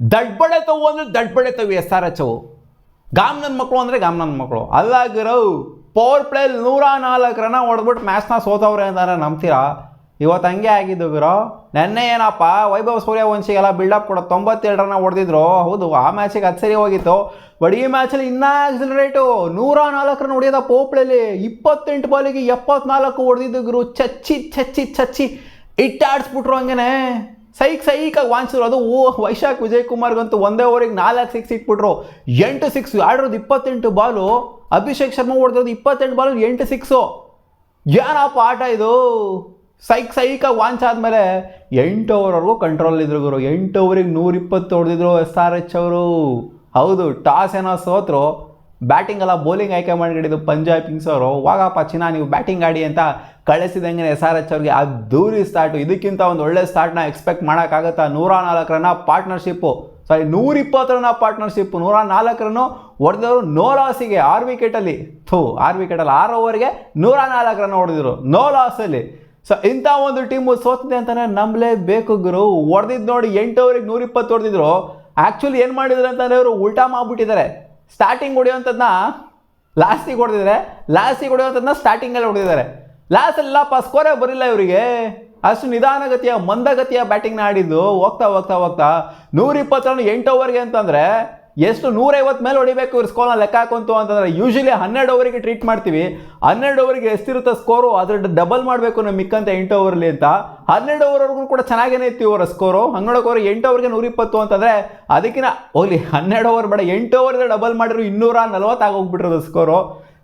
ದಡ್ಬಡೆ ತವು ಅಂದರೆ ದಡ್ಬಡೆ ತವಿ S R H ಅವು. ಗಾಮ್ನನ್ ಮಕ್ಕಳು ಅಂದರೆ ಗಾಮ್ನನ್ ಮಕ್ಕಳು ಅಲ್ಲಾಗಿರೋ ಪವರ್ ಪ್ಲೇಲಿ 104 ರನ್ ಹೊಡೆದ್ಬಿಟ್ಟು ಮ್ಯಾಚ್ನ ಸೋತವ್ರೆ ಅಂತಾರೆ. ನಂಬ್ತೀರಾ? ಇವತ್ತು ಹಂಗೆ ಆಗಿದ್ದು ಗುರು. ನೆನ್ನೆ ಏನಪ್ಪ ವೈಭವ್ ಸೂರ್ಯವಂಶಿಗೆಲ್ಲ ಬಿಲ್ಡಪ್ ಕೊಡೋದು 92 ರನ್ ಹೊಡೆದಿದ್ರು. ಹೌದು, ಆ ಮ್ಯಾಚಿಗೆ ಅದು ಸರಿ ಹೋಗಿತ್ತು. ಬಟ್ ಈ ಮ್ಯಾಚಲ್ಲಿ ಇನ್ನೂ ಆಕ್ಸಿಲರೇಟು 104 ರನ್ ಹೊಡೆಯೋದ ಪವರ್ ಪ್ಲೇಲಿ. 28 ಬಾಲಿಗೆ 74 ಹೊಡೆದಿದ್ದು ಗುರು. ಚಚ್ಚಿ ಇಟ್ಟಾಡಿಸ್ಬಿಟ್ರು. ಹಂಗೇನೆ ಸೈಕಾಗಿ ವಾಂಚಿದ್ರು. ಅದು ವೈಶಾಖ್ ವಿಜಯ್ ಕುಮಾರ್ಗಂತೂ ಒಂದೇ ಓವರಿಗೆ 4 ಸಿಕ್ಸ್ ಇಟ್ಬಿಟ್ರು. 8 ಸಿಕ್ಸ್ ಆಡಿರೋದು 28 ಬಾಲು. ಅಭಿಷೇಕ್ ಶರ್ಮಾ ಹೊಡೆದಿರೋದು 28 ಬಾಲು 8 ಸಿಕ್ಸು. ಏನಪ್ಪ ಆಟ ಇದು? ಸೈಕಾಗಿ ವಾಂಚ್ ಆದಮೇಲೆ 8 ಓವರ್ವರೆಗೂ ಕಂಟ್ರೋಲ್ ಇದ್ರು ಗುರು. 8 ಓವರಿಗೆ 120 ಹೊಡೆದಿದ್ರು ಎಸ್ ಆರ್ ಎಚ್ ಅವರು. ಹೌದು, ಟಾಸ್ ಏನೋ ಸೋತರು. ಬ್ಯಾಟಿಂಗ್ ಎಲ್ಲ ಬೌಲಿಂಗ್ ಆಯ್ಕೆ ಮಾಡಿಕೊಂಡಿದ್ದು ಪಂಜಾಬ್ ಕಿಂಗ್ಸ್ ಅವರು. ವಾಗಪ್ಪ ಚಿನ್ನ ನೀವು ಬ್ಯಾಟಿಂಗ್ ಆಡಿ ಅಂತ ಕಳಿಸಿದಂಗೆ ಎಸ್ ಆರ್ ಎಚ್ ಅವ್ರಿಗೆ ಅದ್ದೂರಿ ಸ್ಟಾರ್ಟು. ಇದಕ್ಕಿಂತ ಒಂದು ಒಳ್ಳೆ ಸ್ಟಾರ್ಟ್ನ ಎಕ್ಸ್ಪೆಕ್ಟ್ ಮಾಡೋಕ್ಕಾಗತ್ತಾ? 104 ರನ್ನ ಪಾರ್ಟ್ನರ್ಶಿಪ್ಪು, 120 ರನ್ನ ಪಾರ್ಟ್ನರ್ಶಿಪ್ಪು, 104 ರನ್ನು ಹೊಡೆದವರು ನೋ ಲಾಸಿಗೆ 6 ವಿಕೆಟಲ್ಲಿ. 6 ವಿಕೆಟಲ್ಲಿ 6 ಓವರ್ಗೆ 104 ರನ್ ಹೊಡೆದಿದ್ರು ನೋ ಲಾಸಲ್ಲಿ. ಸೊ ಇಂಥ ಒಂದು ಟೀಮು ಸೋತಿದೆ ಅಂತಲೇ ನಂಬಲೇಬೇಕು ಗುರು. ಹೊಡೆದಿದ್ದು ನೋಡಿ 8 ಓವರಿಗೆ 120 ಹೊಡೆದಿದ್ರು. ಆ್ಯಕ್ಚುಲಿ ಏನು ಮಾಡಿದ್ರು ಅಂತಂದರೆ ಅವರು ಉಲ್ಟಾ ಮಾಡಿಬಿಟ್ಟಿದ್ದಾರೆ. ಸ್ಟಾರ್ಟಿಂಗ್ ಹೊಡೆಯೋವಂಥದ್ದನ್ನ ಲಾಸ್ಟಿಗೆ ಹೊಡೆದಿದ್ದಾರೆ, ಲಾಸ್ಟಿಗೆ ಹೊಡೆಯೋವಂಥದ್ದನ್ನ ಸ್ಟಾರ್ಟಿಂಗಲ್ಲಿ ಹೊಡೆದಿದ್ದಾರೆ. ಲಾಸ್ಟಲ್ಲಪ್ಪ ಸ್ಕೋರೇ ಬರಿಲ್ಲ ಇವರಿಗೆ. ಅಷ್ಟು ನಿಧಾನಗತಿಯ ಮಂದಗತಿಯ ಬ್ಯಾಟಿಂಗ್ನ ಆಡಿದ್ದು. ಹೋಗ್ತಾ 120 ರನ್ 8 ಓವರ್ಗೆ ಅಂತಂದರೆ ಎಷ್ಟು 150 ಮೇಲೆ ಹೊಡಿಬೇಕು ಇವ್ರು ಸ್ಕೋರ್ನ ಲೆಕ್ಕ ಹಾಕೊಂತು ಅಂತಂದರೆ. ಯೂಶಲಿ 12 ಓವರಿಗೆ ಟ್ರೀಟ್ ಮಾಡ್ತೀವಿ. 12 ಓವರಿಗೆ ಎಷ್ಟಿರುತ್ತೆ ಸ್ಕೋರು ಅದ್ರ ಡಬಲ್ ಮಾಡಬೇಕು ನಮ್ಮ ಮಿಕ್ಕಂತ 8 ಓವರ್ಲಿ ಅಂತ. 12 ಓವರ್ವರೆಗೂ ಕೂಡ ಚೆನ್ನಾಗೇ ಇತ್ತು ಇವರ ಸ್ಕೋರು. ಹಂಗೆ ನೋಡೋಕೆ 8 ಓವರ್ಗೆ 120 ಅಂತಂದರೆ ಅದಕ್ಕಿಂತ ಹೋಗಲಿ 12 ಓವರ್ ಬೇಡ, 8 ಓವರ್ಗೆ ಡಬಲ್ ಮಾಡಿದ್ರು 240 ಆಗೋಗ್ಬಿಟ್ಟಿರೋದು ಸ್ಕೋರು.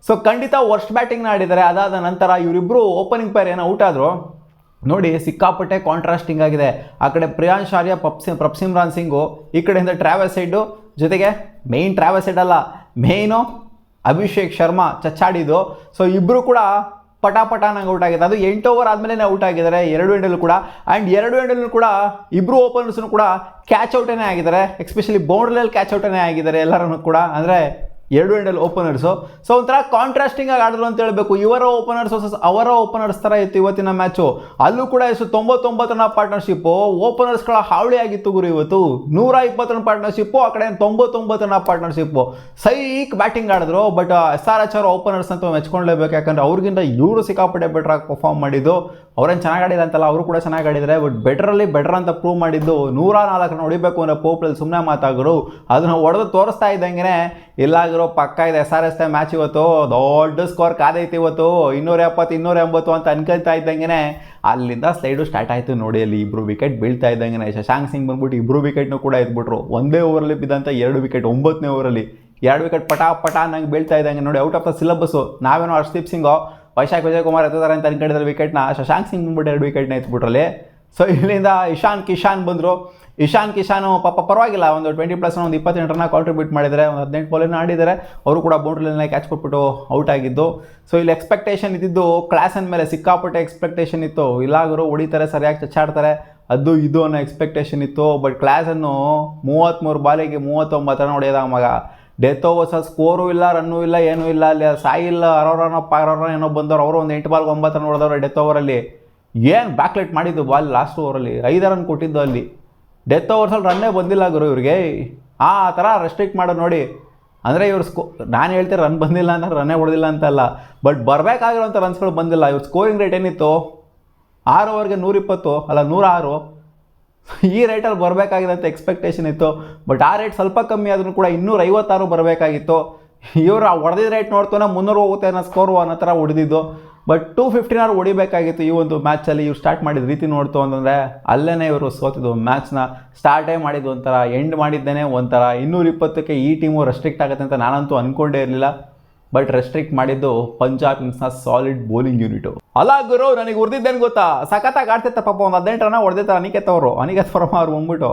ಸೊ ಖಂಡಿತ ವರ್ಸ್ಟ್ ಬ್ಯಾಟಿಂಗ್ನ ಆಡಿದ್ದಾರೆ. ಅದಾದ ನಂತರ ಇವರಿಬ್ಬರು ಓಪನಿಂಗ್ ಪೇರ್ ಏನೋ ಔಟ್ ಆದರು ನೋಡಿ. ಸಿಕ್ಕಾಪಟ್ಟೆ ಕಾಂಟ್ರಾಸ್ಟಿಂಗ್ ಆಗಿದೆ. ಆ ಕಡೆ ಪ್ರಿಯಾಂಶ್ ಆರ್ಯ, ಪ್ರಪ್ಸಿಮ್ರಾನ್ ಸಿಂಗು, ಈ ಕಡೆಯಿಂದ ಟ್ರಾವೆಸ್ ಹೆಡ್ಡು, ಜೊತೆಗೆ ಮೇಯ್ನ್ ಟ್ರಾವೆಸ್ ಹೆಡ್ ಅಲ್ಲ, ಮೇಯ್ನು ಅಭಿಷೇಕ್ ಶರ್ಮಾ ಚಚ್ಚಾಡಿದ್ದು. ಸೊ ಇಬ್ಬರು ಕೂಡ ಪಟ ನಂಗೆ ಔಟ್ ಆಗಿದೆ. ಅದು 8 ಓವರ್ ಆದಮೇಲೆ ಔಟ್ ಆಗಿದ್ದಾರೆ 2 ಎಂಡಲ್ಲೂ ಕೂಡ. ಆ್ಯಂಡ್ 2 ಎಂಡಲ್ಲೂ ಕೂಡ ಇಬ್ಬರು ಓಪನರ್ಸ್ನು ಕೂಡ ಕ್ಯಾಚ್ ಔಟೇ ಆಗಿದ್ದಾರೆ. ಎಸ್ಪೆಷಲಿ ಬೌಂಡ್ರಿಯಲ್ಲಿ ಕ್ಯಾಚ್ ಔಟೇ ಆಗಿದ್ದಾರೆ ಎಲ್ಲರೂ ಕೂಡ. ಅಂದರೆ 2 ಎಂಡಲ್ಲಿ ಓಪನರ್ಸು. ಸೊ ಒಂಥರ ಕಾಂಟ್ರಾಸ್ಟಿಂಗ್ ಆಗಿ ಆಡಿದ್ರು ಅಂತ ಹೇಳಬೇಕು. ಇವರ ಓಪನರ್ಸ್ ವರ್ಸಸ್ ಅವರ ಓಪನರ್ಸ್ ಥರ ಇತ್ತು ಇವತ್ತಿನ ಮ್ಯಾಚು. ಅಲ್ಲೂ ಕೂಡ ಎಷ್ಟು 99 ರನ್ ಪಾರ್ಟ್ನರ್ಶಿಪ್ಪು. ಓಪನರ್ಸ್ಗಳ ಹಾವಳಿ ಆಗಿತ್ತು ಗುರು ಇವತ್ತು. 120 ರನ್ ಪಾರ್ಟ್ನರ್ಶಿಪ್ಪು, ಆ ಕಡೆ 99 ರನ್ ಪಾರ್ಟ್ನರ್ಶಿಪ್ಪು. ಸೈಕ್ ಬ್ಯಾಟಿಂಗ್ ಆಡಿದ್ರು. ಬಟ್ ಎಸ್ ಆರ್ ಎಚ್ ಅವರ ಓಪನರ್ಸ್ ಅಂತ ಮೆಚ್ಕೊಳ್ಲೇಬೇಕು. ಯಾಕಂದರೆ ಅವ್ರಿಗಿಂತ ಇವರು ಸಿಕ್ಕಾಪಟ್ಟೆ ಬೆಟ್ರಾಗಿ ಪರ್ಫಾರ್ಮ್ ಮಾಡಿದ್ದು. ಅವ್ರೇನು ಚೆನ್ನಾಗಿ ಆಡಿಲ್ಲ ಅಂತಲ್ಲ, ಅವರು ಕೂಡ ಚೆನ್ನಾಗಿ ಆಡಿದ್ದಾರೆ. ಬಟ್ ಬೆಟ್ರಲ್ಲಿ ಬೆಟರ್ ಅಂತ ಪ್ರೂವ್ ಮಾಡಿದ್ದು. 104 ರನ್ ಹೊಡಿಬೇಕು ಅಂದರೆ ಪೋಪ್ಲಲ್ಲಿ ಸುಮ್ಮನೆ ಮಾತಾಗರು. ಅದನ್ನು ಹೊಡೆದು ತೋರಿಸ್ತಾ ಇದ್ದಂಗೆ ಇಲ್ಲಾಗಿರೋ ಪಕ್ಕ ಇದೆ ಎಸ್ ಆರ್ ಎಸ್ ಮ್ಯಾಚ್ ಇವತ್ತು. ದೊಡ್ಡ ಸ್ಕೋರ್ ಕಾದೈತಿ ಇವತ್ತು. 270 280 ಅಂತ ಅನ್ಕೊಳ್ತಾ ಇದ್ದಂಗೆ ಅಲ್ಲಿಂದ ಸ್ಲೈಡು ಸ್ಟಾರ್ಟ್ ಆಯಿತು ನೋಡಿ. ಅಲ್ಲಿ ಇಬ್ಬರು ವಿಕೆಟ್ ಬೀಳ್ತಾ ಇದ್ದಂಗೆ ಶಶಾಂಕ್ ಸಿಂಗ್ ಬಂದ್ಬಿಟ್ಟು ಇಬ್ಬರು ವಿಕೆಟ್ನೂ ಕೂಡ ಎದ್ಬಿಟ್ರು. ಒಂದೇ ಓವರಲ್ಲಿ ಬಿದ್ದಂಥ 2 ವಿಕೆಟ್. 9ನೇ ಓವರಲ್ಲಿ 2 ವಿಕೆಟ್ ಪಟ ನಂಗೆ ಬೀಳ್ತಾ ಇದ್ದಂಗೆ ನೋಡಿ. Out of the syllabus. ನಾವೇನೋ ಹರ್ಷದೀಪ್ ಸಿಂಗು, ವೈಶಾಖ್ ವಿಜಯ್ ಕುಮಾರ್ ಎತ್ತಿದ್ದಾರೆ ಅಂತ ಅನ್ಕೊಂಡಿದ್ದಾರೆ ವಿಕೆಟ್ನ. ಶಶಾಂಕ್ ಸಿಂಗ್ ಬಂದ್ಬಿಟ್ಟು 2 ವಿಕೆಟ್ನ ಎತ್ಬಿಟ್ರಲ್ಲಿ. ಸೊ ಇಲ್ಲಿಂದ ಇಶಾನ್ ಕಿಶಾನ್ ಬಂದರು. ಇಶಾನ್ ಕಿಶಾನು ಪಾಪ ಪರವಾಗಿಲ್ಲ, ಒಂದು 20+ ಒಂದು 28 ರನ್ನ ಕಾಂಟ್ರಿಬ್ಯೂಟ್ ಮಾಡಿದ್ದಾರೆ. ಒಂದು 18 ಬಾಲನ್ನು ಆಡಿದ್ದಾರೆ. ಅವರು ಕೂಡ ಬೌಂಡ್ರಿಲೈನೇ ಕ್ಯಾಚ್ ಕೊಟ್ಬಿಟ್ಟು ಔಟ್ ಆಗಿದ್ದು. ಸೊ ಇಲ್ಲಿ ಎಕ್ಸ್ಪೆಕ್ಟೇಷನ್ ಇದ್ದಿದ್ದು ಕ್ಲಾಸನ್ ಮೇಲೆ ಸಿಕ್ಕಾಪಟ್ಟೆ ಎಕ್ಸ್ಪೆಕ್ಟೇಷನ್ ಇತ್ತು. ಇಲ್ಲಾಗರು ಹೊಡಿತಾರೆ, ಸರಿಯಾಗಿ ಚಚ್ಚಾಡ್ತಾರೆ, ಅದು ಇದು ಅನ್ನೋ ಎಕ್ಸ್ಪೆಕ್ಟೇಷನ್ ಇತ್ತು. ಬಟ್ ಕ್ಲಾಸನ್ನು 33 ಬಾಲಿಗೆ 39 ರನ್ ಹೊಡೆಯೋದ ಮಗ. ಡೆತ್ ಓವರ್ಸ್ ಸ್ಕೋರು ಇಲ್ಲ, ರನ್ನೂ ಇಲ್ಲ, ಏನೂ ಇಲ್ಲ. ಅಲ್ಲಿ ಸಾಯಿ ಇಲ್ಲ, ಅರೋರನ ಏನೋ ಬಂದವರು. ಅವರು ಒಂದು 8 ಬಾಲ್ಗೆ 9 ರನ್ ಹೊಡೆದವ್ರು ಡೆತ್ ಓವರಲ್ಲಿ. ಏನು ಬ್ಯಾಕ್ಲೆಟ್ ಮಾಡಿದ್ದು ಬಾಲ್ ಲಾಸ್ಟ್ ಓವರಲ್ಲಿ. 5 ರನ್ ಕೊಟ್ಟಿದ್ದು ಅಲ್ಲಿ. ಡೆತ್ ಓವರ್ಸಲ್ಲಿ ರನ್ನೇ ಬಂದಿಲ್ಲ ಗುರು ಇವ್ರಿಗೆ. ಆ ಥರ ರೆಸ್ಟ್ರಿಕ್ಟ್ ಮಾಡೋದು ನೋಡಿ. ಅಂದರೆ ಇವ್ರು ನಾನು ಹೇಳ್ತೀನಿ ರನ್ ಬಂದಿಲ್ಲ ಅಂತ ರನ್ನೇ ಹೊಡೆದಿಲ್ಲ ಅಂತಲ್ಲ, ಬಟ್ ಬರಬೇಕಾಗಿರೋಂಥ ರನ್ಸ್ಗಳು ಬಂದಿಲ್ಲ. ಇವ್ರ ಸ್ಕೋರಿಂಗ್ ರೇಟ್ ಏನಿತ್ತು 6 ಓವರ್ಗೆ 120 ಅಲ್ಲ 106. ಈ ರೇಟಲ್ಲಿ ಬರಬೇಕಾಗಿದೆ ಅಂತ ಎಕ್ಸ್ಪೆಕ್ಟೇಷನ್ ಇತ್ತು. ಬಟ್ ಆ ರೇಟ್ ಸ್ವಲ್ಪ ಕಮ್ಮಿ ಆದ್ರೂ ಕೂಡ 256 ಬರಬೇಕಾಗಿತ್ತು. ಇವರು ಹೊಡೆದಿದ್ದ ರೇಟ್ ನೋಡ್ತಾನೆ 300 ಹೋಗುತ್ತೆ ಅನ್ನೋ ಸ್ಕೋರು ಅನ್ನೋ ಥರ ಹೊಡೆದಿದ್ದು. ಬಟ್ 215 ಹೊಡಿಬೇಕಾಗಿತ್ತು ಈ ಒಂದು ಮ್ಯಾಚಲ್ಲಿ. ಇವ್ರು ಸ್ಟಾರ್ಟ್ ಮಾಡಿದ ರೀತಿ ನೋಡ್ತು ಅಂತಂದರೆ ಅಲ್ಲೇ ಇವರು ಸೋತಿದ್ದು. ಮ್ಯಾಚ್ನ ಸ್ಟಾರ್ಟೇ ಮಾಡಿದ್ದು ಒಂಥರ, ಎಂಡ್ ಮಾಡಿದ್ದೇನೆ ಒಂಥರ. 220ಕ್ಕೆ ಈ ಟೀಮು ರೆಸ್ಟ್ರಿಕ್ಟ್ ಆಗುತ್ತೆ ಅಂತ ನಾನಂತೂ ಅಂದ್ಕೊಂಡೇ ಇರಲಿಲ್ಲ. ಬಟ್ ರೆಸ್ಟ್ರಿಕ್ಟ್ ಮಾಡಿದ್ದು ಪಂಜಾಬ್ ಕಿಂಗ್ಸ್ನ ಸಾಲಿಡ್ ಬೌಲಿಂಗ್ ಯೂನಿಟು. ಅಲ್ಲ ಗುರು, ನನಗೆ ಹೊಡೆದಿದ್ದೇನು ಗೊತ್ತಾ? ಸಖತ್ತಾಗಿ ಆಡ್ತಿತ್ತ ಪಾಪ. ಒಂದು 18 ರನ್ ಹೊಡೆದಿರ್ತಾರೆ ಅನಿಕೇತ್ ವರ್ಮಾ ಅವ್ರು ಬಂದ್ಬಿಟ್ಟು.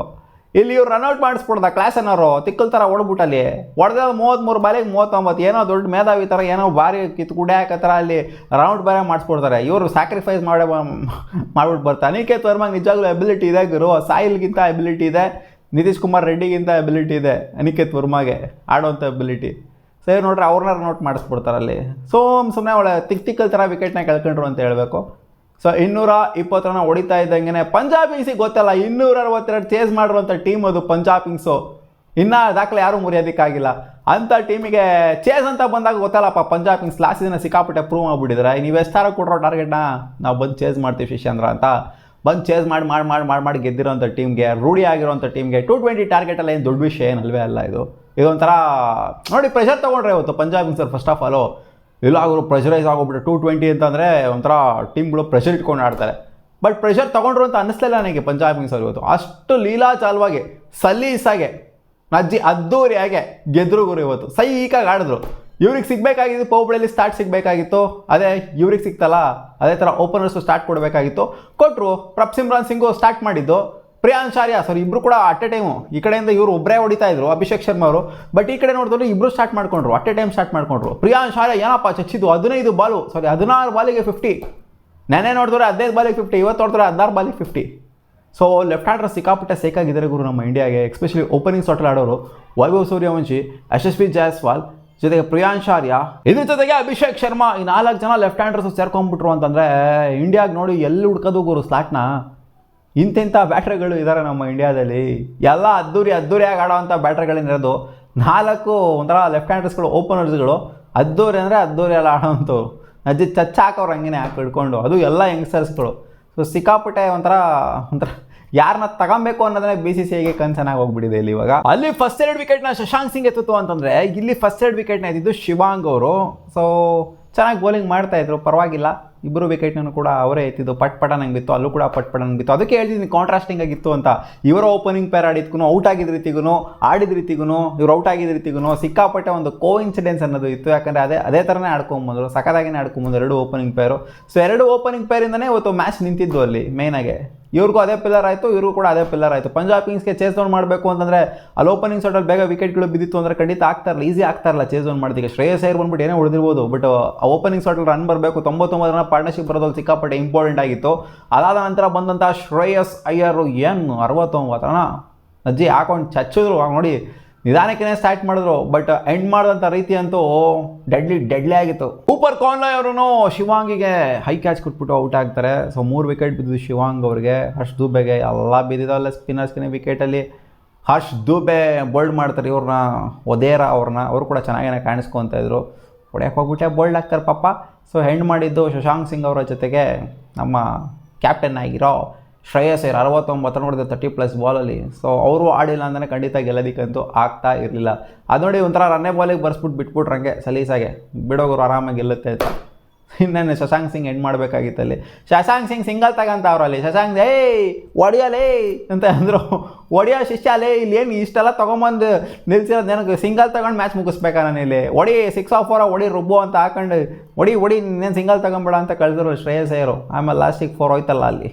ಇಲ್ಲಿ ಇವ್ರು ರನ್ಔಟ್ ಮಾಡಿಸ್ಬಿಡ್ದ ಕ್ಲಾಸನ್ ಅವರು. ತಿಕ್ಕಲ್ ಥರ ಹೊಡ್ಬಿಟ್ಟಲ್ಲಿ ಹೊಡೆದ 33 ಬಾಲಿಗೆ 39. ಏನೋ ದೊಡ್ಡ ಮೇಧಾವಿ ಥರ ಏನೋ ಭಾರಿ ಕಿತ್ಕುಡೆ ಹಾಕತ್ತರ ಅಲ್ಲಿ ರೌಂಡ್ ಬೇರೆ ಮಾಡಿಸ್ಬಿಡ್ತಾರೆ. ಇವರು ಸ್ಯಾಕ್ರಿಫೈಸ್ ಮಾಡ್ಬಿಟ್ಟು ಬರ್ತಾರೆ. ಅನಿಕೇತ್ ವರ್ಮಾಗೆ ನಿಜವಾಗ್ಲೂ ಎಬಿಲಿಟಿ ಇದೆ ಗುರು. ಸಾಯಿಲ್ಗಿಂತ ಎಬಿಲಿಟಿ ಇದೆ, ನಿತೀಶ್ ಕುಮಾರ್ ರೆಡ್ಡಿಗಿಂತ ಎಬಿಲಿಟಿ ಇದೆ ಅನಿಕೇತ್ ವರ್ಮಾಗೆ ಆಡೋವಂಥ ಎಬಿಲಿಟಿ. ಸೊ ನೋಡ್ರಿ ಅವ್ರನ್ನ ರನ್ಔಟ್ ಮಾಡಿಸ್ಬಿಡ್ತಾರಲ್ಲಿ. ಸುಮ್ಮನೆ ಒಳ್ಳೆ ತಿಕ್ಕಲ್ ಥರ ವಿಕೆಟ್ನ ಕಳ್ಕೊಂಡ್ರು ಅಂತ ಹೇಳಬೇಕು. ಸೊ 220 ರನ್ ಹೊಡಿತಾ ಇದ್ದಂಗೆ ಪಂಜಾಬ್ ಕಿಂಗ್ಸಿಗೆ ಗೊತ್ತಲ್ಲ 262 ಚೇಸ್ ಮಾಡಿರುವಂಥ ಟೀಮ್ ಅದು ಪಂಜಾಬ್ ಕಿಂಗ್ಸು. ಇನ್ನೂ ದಾಖಲೆ ಯಾರೂ ಮುರಿಯೋದಕ್ಕಾಗಿಲ್ಲ ಅಂಥ ಟೀಮಿಗೆ ಚೇಸ್ ಅಂತ ಬಂದಾಗ ಗೊತ್ತಲ್ಲಪ್ಪ ಪಂಜಾಬ್ ಕಿಂಗ್ಸ್ ಲಾಸ್ಟ್ ದಿನ ಸಿಕ್ಕಾಪಟ್ಟೆ ಪ್ರೂವ್ ಮಾಡಿಬಿಟ್ಟಿದ್ರೆ ನೀವು ಎಷ್ಟಾರ ಕೊಟ್ಟಿರೋ ಟಾರ್ಗೆಟ್ನ ನಾವು ಬಂದು ಚೇಸ್ ಮಾಡ್ತೀವಿ ಶಿಷ್ಯಂದ್ರ ಅಂತ ಬಂದು ಚೇಸ್ ಮಾಡಿ ಗೆದ್ದಿರೋಂಥ ಟೀಮ್ಗೆ ರೂಢಿ ಆಗಿರೋಂಥ ಟೀಮ್ಗೆ 220 ಟಾರ್ಗೆಟಲ್ಲಿ ಏನು ದೊಡ್ಡ ವಿಷಯ ಏನಲ್ವೇ ಅಲ್ಲ ಇದೊಂಥರ ನೋಡಿ ಪ್ರೆಷರ್ ತೊಗೊಂಡ್ರೆ ಇವತ್ತು Punjab kings first of all ಇಲ್ಲ ಅವರು ಪ್ರೆಷರೈಸ್ ಆಗೋಗ್ಬಿಟ್ಟು 220 ಅಂತಂದರೆ ಒಂಥರ ಟೀಮ್ಗಳು ಪ್ರೆಷರ್ ಇಟ್ಕೊಂಡು ಆಡ್ತಾರೆ. ಬಟ್ ಪ್ರೆಷರ್ ತೊಗೊಂಡ್ರು ಅಂತ ಅನ್ನಿಸ್ಲಿಲ್ಲ ನನಗೆ ಪಂಜಾಬ್ ಕಿಂಗ್ಸ್ ಅವ್ರು ಇವತ್ತು ಅಷ್ಟು ಲೀಲಾಚಾಲವಾಗಿ ಸಲೀಸಾಗೆ ನಜ್ಜಿ ಅದ್ದೂರಿಯಾಗೆ ಗೆದ್ರು ಗುರು ಇವತ್ತು ಸೈಕಾಗಿ ಆಡಿದ್ರು. ಇವ್ರಿಗೆ ಸಿಗಬೇಕಾಗಿದ್ದು ಪವರ್ಪ್ಲೇಲಿ ಸ್ಟಾರ್ಟ್ ಸಿಗಬೇಕಾಗಿತ್ತು, ಅದೇ ಇವ್ರಿಗೆ ಸಿಗ್ತಲ್ಲ ಅದೇ ಥರ ಓಪನರ್ಸು ಸ್ಟಾರ್ಟ್ ಕೊಡಬೇಕಾಗಿತ್ತು, ಕೊಟ್ಟರು. ಪ್ರಭ್ಸಿಮ್ರಾನ್ ಸಿಂಗು ಸ್ಟಾರ್ಟ್ ಮಾಡಿದ್ದು, ಪ್ರಿಯಾಂಶ್ ಆರ್ಯ ಇಬ್ಬರು ಕೂಡ ಅಟ್ ಎ ಟೈಮು ಈ ಕಡೆಯಿಂದ ಇವರು ಒಬ್ಬರೇ ಹೊಡಿತಾ ಇದ್ರು ಅಭಿಷೇಕ್ ಶರ್ಮಾ ಅವರು, ಬಟ್ ಈ ಕಡೆ ನೋಡಿದ್ರೆ ಇಬ್ಬರು ಸ್ಟಾರ್ಟ್ ಮಾಡ್ಕೊಂಡ್ರು, ಅಟ್ ಎ ಟೈಮ್ ಸ್ಟಾರ್ಟ್ ಮಾಡ್ಕೊಂಡ್ರು. ಪ್ರಿಯಾಂಶ್ ಆರ್ಯ ಏನಪ್ಪ ಚಚ್ಚಿದ್ದು 16 ಬಾಲಿಗೆ 50, ನೆನೆ ನೋಡಿದ್ರೆ 15 ಬಾಲಿಗೆ 50, ಇವತ್ತು ನೋಡಿದ್ರೆ 16 ಬಾಲಿಗೆ 50. ಸೊ ಲೆಫ್ಟ್ ಹ್ಯಾಂಡ್ರ ಸಿಕ್ಕಾಪಟ್ಟೆ ಸೇಕಾಗಿದ್ದಾರೆ ಗುರು ನಮ್ಮ ಇಂಡಿಯಾಗೆ, ಎಸ್ಪೆಷಲಿ ಓಪನಿಂಗ್ ಸ್ಲಾಟಲ್ಲಿ ಆಡೋರು ವೈಭವ್ ಸೂರ್ಯವಂಶಿ, ಯಶಸ್ವಿ ಜಾಯ್ಸ್ವಾಲ್, ಜೊತೆಗೆ ಪ್ರಿಯಾಂಶ್ ಆರ್ಯ, ಇದ್ರ ಜೊತೆಗೆ ಅಭಿಷೇಕ್ ಶರ್ಮಾ, ಈ 4 ಜನ ಲೆಫ್ಟ್ ಹ್ಯಾಂಡರ್ಸ್ ಸೇರ್ಕೊಂಡ್ಬಿಟ್ರು ಅಂತಂದರೆ ಇಂಡಿಯಾಗೆ ನೋಡಿ ಎಲ್ಲಿ ಹುಡ್ಕೋದು ಗುರು ಸ್ಲಾಟ್ನ. ಇಂತಿಂಥ ಬ್ಯಾಟ್ರಿಗಳು ಇದ್ದಾರೆ ನಮ್ಮ ಇಂಡಿಯಾದಲ್ಲಿ, ಎಲ್ಲ ಅದ್ದೂರಿಯಾಗಿ ಆಡೋವಂಥ ಬ್ಯಾಟ್ರಿಗಳೇನಿರೋದು 4 ಒಂಥರ ಲೆಫ್ಟ್ ಹ್ಯಾಂಡರ್ಸ್ಗಳು ಓಪನರ್ಸ್ಗಳು ಅದ್ದೂರಿ ಅಂದರೆ ಅದ್ದೂರಿಯಲ್ಲಿ ಆಡೋವಂಥವ್ರು, ಅಜ್ಜಿ ಚಚ್ಚ ಹಾಕೋರು ಹಂಗೆ ಹಿಡ್ಕೊಂಡು, ಅದು ಎಲ್ಲ ಯಂಗ್ಸ್ಟರ್ಸ್ಗಳು. ಸೊ ಸಿಕ್ಕಾಪಟ್ಟೆ ಒಂಥರ ಯಾರನ್ನ ತಗೊಬೇಕು ಅನ್ನೋದನ್ನೇ BCCIಗೆ ಕನ್ಸರ್ನಾಗಿ ಹೋಗ್ಬಿಟ್ಟಿದೆ ಇಲ್ಲಿ ಇವಾಗ. ಅಲ್ಲಿ ಫಸ್ಟ್ 2 ವಿಕೆಟ್ನ ಶಶಾಂಕ್ ಸಿಂಗ್ ಎತ್ತಿತ್ತು ಅಂತಂದರೆ ಇಲ್ಲಿ ಫಸ್ಟ್ 2 ವಿಕೆಟ್ನ ಎತ್ತಿದ್ದು ಶಿವಾಂಗ್ ಅವರು. ಸೊ ಚೆನ್ನಾಗಿ ಬೌಲಿಂಗ್ ಮಾಡ್ತಾಯಿದ್ರು, ಪರವಾಗಿಲ್ಲ. 2 ವಿಕೆಟ್ನೂ ಕೂಡ ಅವರೇ ಎತ್ತಿದ್ದು, ಪಟ್ ನಂಗೆ ಬಿತ್ತು, ಅಲ್ಲೂ ಕೂಡ ಪಟ್ ನಂಗೆ ಬಿತ್ತು. ಅದಕ್ಕೆ ಹೇಳ್ತಿದ್ದೀನಿ ಕಾಂಟ್ರಾಸ್ಟಿಂಗ್ ಆಗಿತ್ತು ಅಂತ. ಇವರ ಓಪನಿಂಗ್ ಪೇರ್ ಆಡಿದ್ಗೂ, ಔಟ್ ಆಗಿದ್ದ ರೀತಿಗೂ, ಆಡಿದ ರೀತಿಗೂ, ಇವ್ರು ಔಟ್ ಆಗಿದ್ದ ರೀತಿಗೂ ಸಿಕ್ಕಾಪಟ್ಟೆ ಒಂದು ಕೋಇನ್ಸಿಡೆನ್ಸ್ ಅನ್ನೋದು ಇತ್ತು. ಯಾಕಂದರೆ ಅದೇ ಥರನೇ ಆಡ್ಕೊಂಬಂದರು, ಸಖತ್ತಾಗಿನೇ ಆಡ್ಕೊಂಬಂದರು 2 ಓಪನಿಂಗ್ ಪೇರು. ಸೊ 2 ಓಪನಿಂಗ್ ಪೇರಿಂದನೇ ಇವತ್ತು ಮ್ಯಾಚ್ ನಿಂತಿದ್ದು ಅಲ್ಲಿ ಮೇಯ್ನಾಗೆ. ಇವ್ರಿಗೂ ಅದೇ ಪಿಲ್ಲರ್ ಆಯಿತು, ಇವ್ರಿಗೂ ಕೂಡ ಅದೇ ಪಿಲ್ಲರ್ ಆಯಿತು. ಪಂಜಾಬ್ ಕಿಂಗ್ಸ್ಗೆ ಚೇಸ್ ಡೌನ್ ಮಾಡಬೇಕು ಅಂತಂದರೆ ಅಲ್ಲಿ ಓಪನಿಂಗ್ ಶಾಟಲ್ಲಿ ಬೇಗ ವಿಕೆಟ್ಗಳು ಬಿದ್ದಿತ್ತು ಅಂದರೆ ಖಂಡಿತ ಆಗ್ತಾರಲ್ಲ, ಈಸಿ ಆಗ್ತಾರಲ್ಲ ಚೇಸ್ ಡೌನ್ ಮಾಡೋದಕ್ಕೆ. ಶ್ರೇಯಸ್ ಅಯ್ಯರ್ ಬಂದ್ಬಿಟ್ಟು ಏನೇ ಉಳಿದಿರ್ಬೋದು, ಬಟ್ ಆ ಓಪನಿಂಗ್ ಶಾಟಲ್ಲಿ ರನ್ ಬರಬೇಕು, 99 ರನ್ ಪಾರ್ಟ್ನರ್ಶಿಪ್ ಬರೋದು ಸಿಕ್ಕಾಪಟ್ಟೆ ಇಂಪಾರ್ಟೆಂಟ್ ಆಗಿತ್ತು. ಅದಾದ ನಂತರ ಬಂದಂಥ ಶ್ರೇಯಸ್ ಅಯ್ಯರು ಏನು 69 ರನ್ ಅಜ್ಜಿ ಹಾಕೊಂಡು ಚಚ್ಚಿದ್ರು ನೋಡಿ. ನಿಧಾನಕ್ಕೆ ಸ್ಟಾರ್ಟ್ ಮಾಡಿದ್ರು, ಬಟ್ ಎಂಡ್ ಮಾಡಿದಂಥ ರೀತಿ ಅಂತೂ ಡೆಡ್ಲಿ ಆಗಿತ್ತು. ಕೂಪರ್ ಕಾನ್ಲಾಯ್ ಅವರು ಶಿವಾಂಗಿಗೆ ಹೈ ಕ್ಯಾಚ್ ಕೊಟ್ಬಿಟ್ಟು ಔಟ್ ಆಗ್ತಾರೆ. ಸೊ 3 ವಿಕೆಟ್ ಬಿದ್ದು ಶಿವಾಂಗ್ ಅವರಿಗೆ, ಹರ್ಷ್ ದೂಬೆಗೆ ಎಲ್ಲ ಬಿದ್ದಿದ್ದಾವಲ್ಲ ಸ್ಪಿನ್ನರ್ಸ್ಗೆ ವಿಕೆಟಲ್ಲಿ. ಹರ್ಷ್ ದೂಬೆ ಬೋಲ್ಡ್ ಮಾಡ್ತಾರೆ ಇವ್ರನ್ನ, ಒದೇರಾ ಅವರು ಕೂಡ ಚೆನ್ನಾಗೇ ಕಾಣಿಸ್ಕೊತಾ ಇದ್ರು. ಹೊಡೆಯಕ್ಕೆ ಹೋಗ್ಬಿಟ್ಟೆ ಬೋಲ್ಡ್ ಆಗ್ತಾರೆ ಪಾಪ. ಸೊ ಹೆಂಡ್ ಮಾಡಿದ್ದು ಶಶಾಂಕ್ ಸಿಂಗ್ ಅವರ ಜೊತೆಗೆ ನಮ್ಮ ಕ್ಯಾಪ್ಟನ್ ಆಗಿರೋ ಶ್ರೇಯಸ್ ಅಯ್ಯರ್ 69 ನೋಡಿದೆ 30+ ಬಾಲಲ್ಲಿ. ಸೊ ಅವರು ಆಡಿಲ್ಲ ಅಂದರೆ ಖಂಡಿತ ಗೆಲ್ಲೋದಕ್ಕಂತೂ ಆಗ್ತಾ ಇರಲಿಲ್ಲ. ಅದು ನೋಡಿ ಒಂಥರ ರನ್ನೇ ಬಾಲಿಗೆ ಬಿಟ್ಬಿಟ್ರಂಗೆ ಸಲೀಸಾಗೆ, ಬಿಡೋರು ಆರಾಮಾಗಿ ಗೆಲ್ಲುತ್ತೆ ಅಂತ. ಇನ್ನೇನು ಶಶಾಂಕ್ ಸಿಂಗ್ ಎಂಡ್ ಮಾಡಬೇಕಾಗಿತ್ತಲ್ಲಿ. ಶಶಾಂಕ್ ಸಿಂಗ್ ಸಿಂಗಲ್ ತಗಂತ ಅವರಲ್ಲಿ. ಶಶಾಂಕ್ ಒಡಿಯಲೇ ಅಂತ ಅಂದರು, ಒಡಿಯೋ ಶಿಷ್ಯ ಅಲ್ಲೇ ಇಲ್ಲಿ ಏನು ಇಷ್ಟೆಲ್ಲ ತೊಗೊಂಬಂದು ನಿಲ್ಸಿರೋದು, ನನಗೆ ಸಿಂಗಲ್ ತಗೊಂಡು ಮ್ಯಾಚ್ ಮುಗಿಸ್ಬೇಕಾ ನಾನು ಇಲ್ಲಿ, ಒಡಿ 6 ಆಫ್ 4 ಒಡಿ ರುಬ್ಬು ಅಂತ ಹಾಕೊಂಡು ಒಡಿ ಇನ್ನೇನು ಸಿಂಗಲ್ ತಗೊಂಬೇಡ ಅಂತ ಕಳೆದ್ರು ಶ್ರೇಯಸ್ ಅಯ್ಯರು. ಆಮೇಲೆ ಲಾಸ್ಟಿಗೆ 4 ಹೋಯ್ತಲ್ಲ ಅಲ್ಲಿ.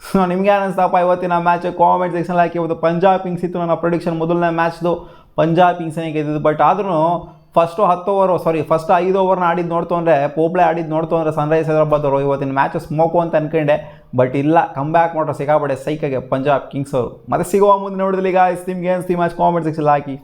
ಸೊ ನಿಮಗೆ ಅನಿಸ್ತಪ್ಪ ಇವತ್ತಿನ ಮ್ಯಾಚ್ ಕಾಮೆಂಟ್ ಸೆಕ್ಷನ್ ಹಾಕಿ. ಇವತ್ತು ಪಂಜಾಬ್ ಕಿಂಗ್ಸ್ ಇತ್ತು ನನ್ನ ಪ್ರೊಡಿಕ್ಷನ್, ಮೊದಲನೇ ಮ್ಯಾಚ್ದು ಪಂಜಾಬ್ ಕಿಂಗ್ಸೇ ಗೆದ್ದಿದ್ದು. ಬಟ್ ಆದ್ರೂ ಫಸ್ಟ್ 5 ಓವರ್ನ ಆಡಿದ್ದು ನೋಡ್ತು ಅಂದರೆ, ಪೋಪ್ಲೆ ಆಡಿದ್ದು ನೋಡ್ತು ಅಂದರೆ ಸನ್ರೈಸ್ ಹೈದರಾಬಾದ್ ಅವರು ಇವತ್ತಿನ ಮ್ಯಾಚ್ ಸ್ಮೋಕು ಅಂತ ಅನ್ಕೊಂಡೆ. ಬಟ್ ಇಲ್ಲ, ಕಮ್ ಬ್ಯಾಕ್ ಮಾಡ್ರೆ ಸಿಕ್ಕಾಪಟ್ಟೆ ಸೈಕಾಗೆ ಪಂಜಾಬ್ ಕಿಂಗ್ಸ್ ಅವರು. ಮತ್ತೆ ಸಿಗುವ ಮುಂದೆ ನೋಡಿದ್ಲಿ ಗಾಯ್ಸ್, ನಿಮ್ಗೆ ಏನು ಮ್ಯಾಚ್ ಕಾಮೆಂಟ್ ಸೆಕ್ಷನ್ ಹಾಕಿ.